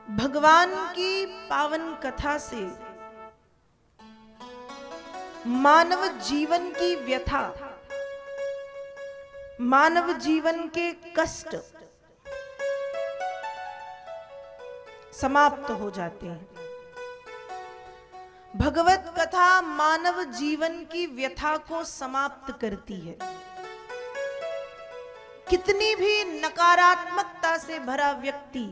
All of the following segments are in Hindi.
भगवान की पावन कथा से मानव जीवन की व्यथा, मानव जीवन के कष्ट समाप्त हो जाते हैं। भगवत कथा मानव जीवन की व्यथा को समाप्त करती है। कितनी भी नकारात्मकता से भरा व्यक्ति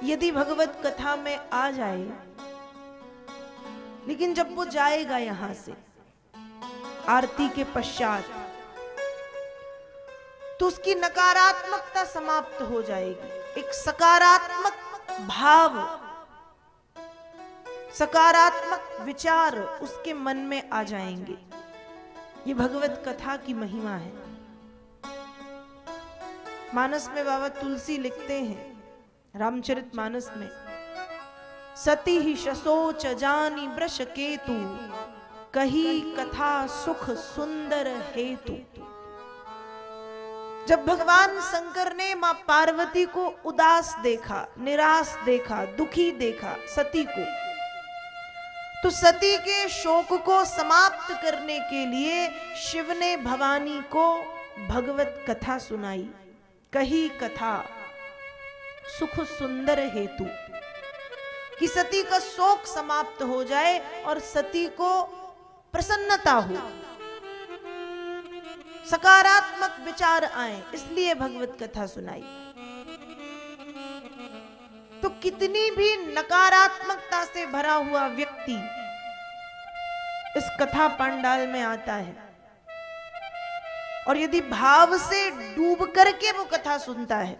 यदि भगवत कथा में आ जाए, लेकिन जब वो जाएगा यहां से आरती के पश्चात, तो उसकी नकारात्मकता समाप्त हो जाएगी। एक सकारात्मक भाव, सकारात्मक विचार उसके मन में आ जाएंगे। ये भगवत कथा की महिमा है। मानस में बाबा तुलसी लिखते हैं, रामचरितमानस में, सती ही शसोच जानी वृष केतु, कही कथा सुख सुंदर हेतु। जब भगवान शंकर ने मां पार्वती को उदास देखा, निराश देखा, दुखी देखा सती को, तो सती के शोक को समाप्त करने के लिए शिव ने भवानी को भगवत कथा सुनाई। कही कथा सुख सुंदर हेतु, कि सती का शोक समाप्त हो जाए और सती को प्रसन्नता हो, सकारात्मक विचार आए, इसलिए भगवत कथा सुनाई। तो कितनी भी नकारात्मकता से भरा हुआ व्यक्ति इस कथा पंडाल में आता है, और यदि भाव से डूब करके वो कथा सुनता है,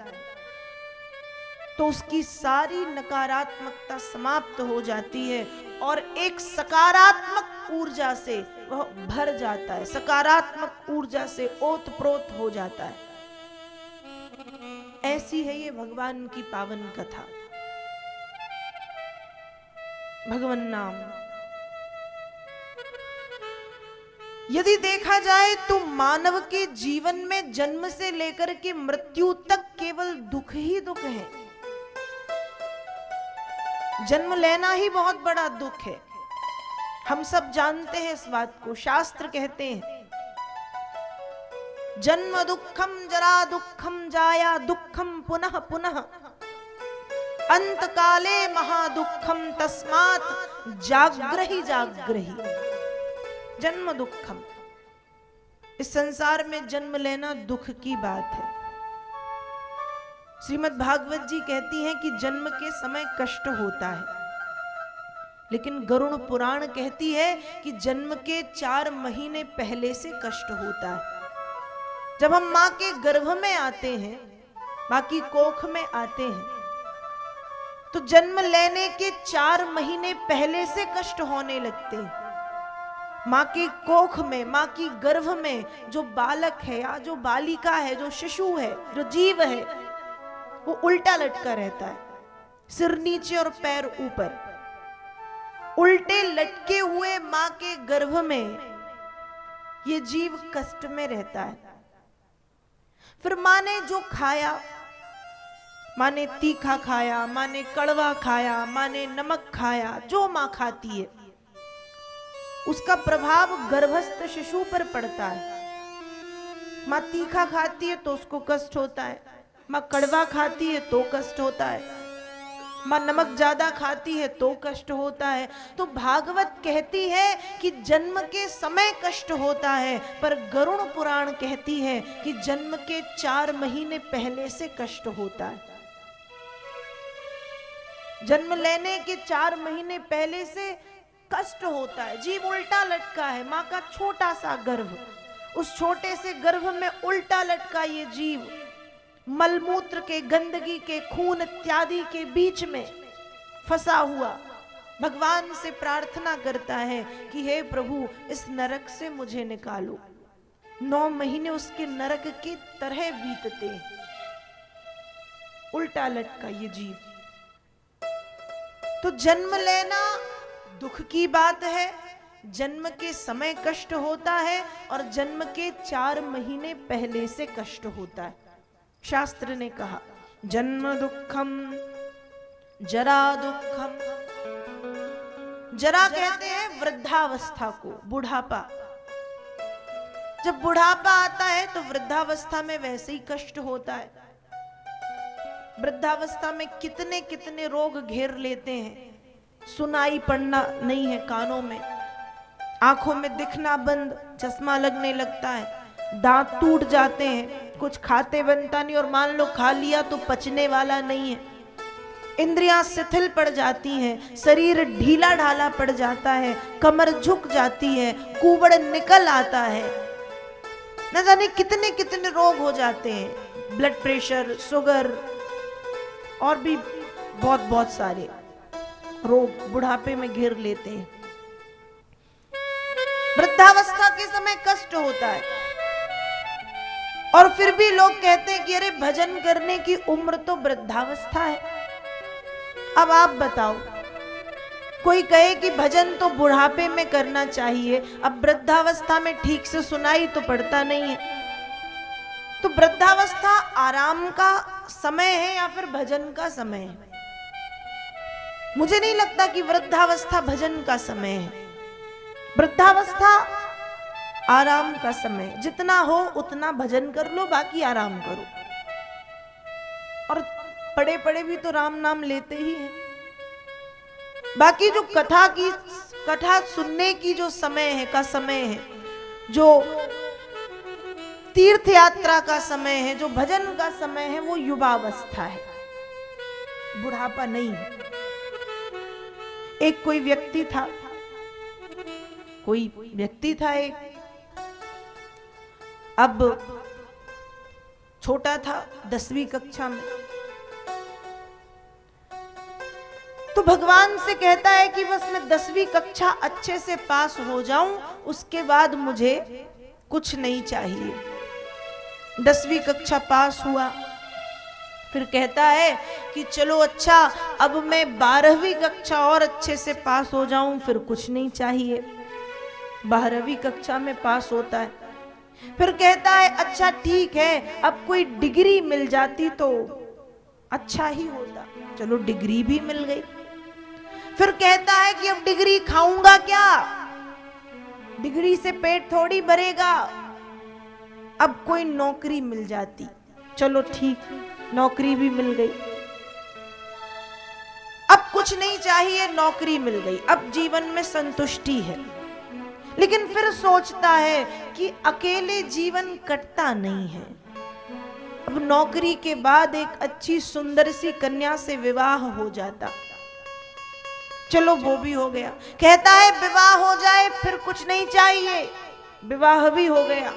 तो उसकी सारी नकारात्मकता समाप्त हो जाती है और एक सकारात्मक ऊर्जा से वह भर जाता है, सकारात्मक ऊर्जा से ओतप्रोत हो जाता है। ऐसी है ये भगवान की पावन कथा। भगवान नाम यदि देखा जाए तो मानव के जीवन में जन्म से लेकर के मृत्यु तक केवल दुख ही दुख है। जन्म लेना ही बहुत बड़ा दुख है, हम सब जानते हैं इस बात को। शास्त्र कहते हैं, जन्म दुखम जरा दुखम जाया दुखम पुनः पुनः, अंत काले महादुखम तस्मात् जाग्रही जाग्रही। जन्म दुखम, इस संसार में जन्म लेना दुख की बात है। श्रीमद् भागवत जी कहती हैं कि जन्म के समय कष्ट होता है, लेकिन गरुड़ पुराण कहती है कि जन्म के 4 महीने पहले से कष्ट होता है। जब हम मां के गर्भ में आते हैं, मां की कोख में आते हैं, तो जन्म लेने के 4 महीने पहले से कष्ट होने लगते हैं। मां की कोख में, मां की गर्भ में जो बालक है या जो बालिका है, जो शिशु है, जो जीव है, वो उल्टा लटका रहता है, सिर नीचे और पैर ऊपर। उल्टे लटके हुए मां के गर्भ में ये जीव कष्ट में रहता है। फिर मां ने जो खाया, मां ने तीखा खाया, मां ने कड़वा खाया, मां ने नमक खाया, जो मां खाती है उसका प्रभाव गर्भस्थ शिशु पर पड़ता है। मां तीखा खाती है तो उसको कष्ट होता है, मां कड़वा खाती है तो कष्ट होता है, मां नमक ज्यादा खाती है तो कष्ट होता है। तो भागवत कहती है कि जन्म के समय कष्ट होता है, पर गरुड़ पुराण कहती है कि जन्म के 4 महीने पहले से कष्ट होता है। जन्म लेने के 4 महीने पहले से कष्ट होता है। जीव उल्टा लटका है, मां का छोटा सा गर्भ, उस छोटे से गर्भ में उल्टा लटका ये जीव मलमूत्र के, गंदगी के, खून इत्यादि के बीच में फंसा हुआ भगवान से प्रार्थना करता है कि हे प्रभु, इस नरक से मुझे निकालो। 9 महीने उसके नरक की तरह बीतते हैं, उल्टा लटका ये जीव। तो जन्म लेना दुख की बात है, जन्म के समय कष्ट होता है और जन्म के 4 महीने पहले से कष्ट होता है। शास्त्र ने कहा, जन्म दुखम जरा दुखम। जरा कहते हैं वृद्धावस्था को, बुढ़ापा। जब बुढ़ापा आता है तो वृद्धावस्था में वैसे ही कष्ट होता है। वृद्धावस्था में कितने कितने रोग घेर लेते हैं। सुनाई पड़ना नहीं है कानों में, आंखों में दिखना बंद, चश्मा लगने लगता है, दांत टूट जाते हैं, कुछ खाते बनता नहीं, और मान लो खा लिया तो पचने वाला नहीं है। इंद्रियां शिथिल पड़ जाती हैं, शरीर ढीला ढाला पड़ जाता है, कमर झुक जाती है, कुबड़ निकल आता है, न जाने कितने कितने रोग हो जाते हैं, ब्लड प्रेशर, शुगर और भी बहुत बहुत सारे रोग बुढ़ापे में घेर लेते हैं। वृद्धावस्था के समय कष्ट होता है, और फिर भी लोग कहते हैं कि अरे भजन करने की उम्र तो वृद्धावस्था है। अब आप बताओ, कोई कहे कि भजन तो बुढ़ापे में करना चाहिए, अब वृद्धावस्था में ठीक से सुनाई तो पड़ता नहीं है। तो वृद्धावस्था आराम का समय है या फिर भजन का समय है? मुझे नहीं लगता कि वृद्धावस्था भजन का समय है। वृद्धावस्था आराम का समय, जितना हो उतना भजन कर लो, बाकी आराम करो। और पड़े पड़े भी तो राम नाम लेते ही हैं। बाकी जो कथा सुनने की जो समय है, जो तीर्थ यात्रा का समय है, जो भजन का समय है, वो युवावस्था है, बुढ़ापा नहीं है। एक कोई व्यक्ति था एक, अब छोटा था, 10वीं कक्षा में, तो भगवान से कहता है कि बस मैं 10वीं कक्षा अच्छे से पास हो जाऊं, उसके बाद मुझे कुछ नहीं चाहिए। 10वीं कक्षा पास हुआ, फिर कहता है कि चलो अच्छा, अब मैं 12वीं कक्षा और अच्छे से पास हो जाऊं, फिर कुछ नहीं चाहिए। 12वीं कक्षा में पास होता है, फिर कहता है अच्छा ठीक है, अब कोई डिग्री मिल जाती तो अच्छा ही होता। चलो डिग्री भी मिल गई। फिर कहता है कि अब डिग्री खाऊंगा क्या, डिग्री से पेट थोड़ी भरेगा, अब कोई नौकरी मिल जाती। चलो ठीक, नौकरी भी मिल गई, अब कुछ नहीं चाहिए, नौकरी मिल गई, अब जीवन में संतुष्टि है। लेकिन फिर सोचता है कि अकेले जीवन कटता नहीं है, अब नौकरी के बाद एक अच्छी सुंदर सी कन्या से विवाह हो जाता। चलो वो भी हो गया। कहता है विवाह हो जाए फिर कुछ नहीं चाहिए, विवाह भी हो गया।